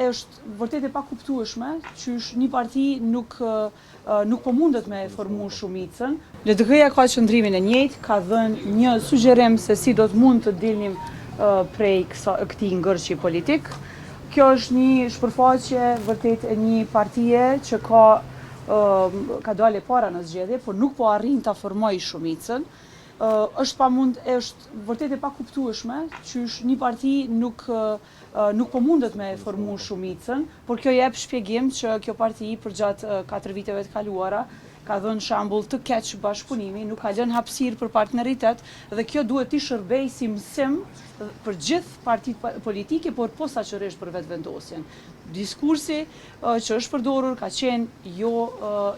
është vërtet e pakuptueshme që një parti nuk po mundet me formu shumicën. LDK-ja ka qëndrimin e njëjtë, ka dhënë një sugjerim se si do të mund të dilnim prej këtij ngërçi politik. Kjo është një shpërfaqe vërtet e një partie që ka dalë para në zgjedhje, por nuk po arrin ta formojë shumicën. Është vërtet e pakuptueshme që një parti nuk po mundet me formu shumicën, por kjo jep shpjegim që kjo parti përgjatë 4 viteve të kaluara ka dhënë shembull të keq bashkëpunimi, nuk ka lënë hapësirë për partneritet dhe kjo duhet t'i shërbejë si mësim për gjithë partitë politike, por posaçërisht për vetëvendosjen. Diskursi që është përdorur ka qenë jo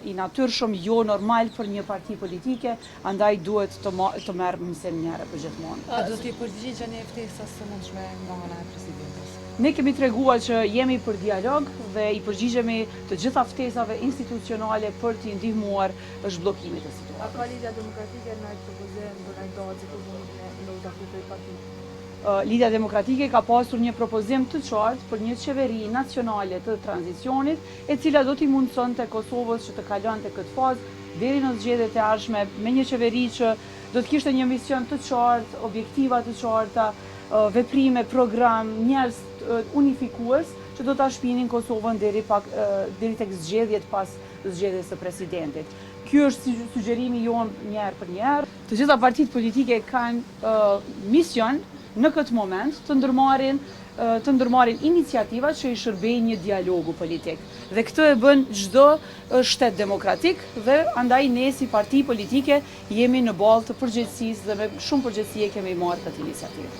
i natyrshëm, jo normal për një parti politike, andaj duhet të merr mësim njëherë për gjithmonë. A do t'i përgjigjeni ftesës së mundshme nga ana e presidentes? Ne kemi treguar që jemi për dialog dhe i përgjigjemi të gjitha ftesave institucionale për t'i ndihmuar zhbllokimin e situatës. A ka Lidja Demokratike në propozim për ndajtë në udhëtimin e partisë? Lidja Demokratike ka pasur një propozim të qartë për një qeveri nacionale të tranzicionit, e cila do t'i mundsonte Kosovës që të kalonte këtë fazë deri në zgjedhjet e ardhshme me një qeveri që do të kishte një mision të qartë, objektiva të qarta, veprime, program, njerëz unifikues që do ta shpinin Kosovën deri tek zgjedhjet pas zgjedhjes së presidentit. Ky është sugjerimi jonë njëherë për njëherë. Të gjitha partitë politike kanë mision në këtë moment të ndërmarrin iniciativa që i shërbejnë një dialogu politik. Dhe këtë e bën çdo shtet demokratik dhe andaj ne si parti politike jemi në ballë të përgjegjësisë dhe me shumë përgjegjësi kemi marrë këtë iniciativë.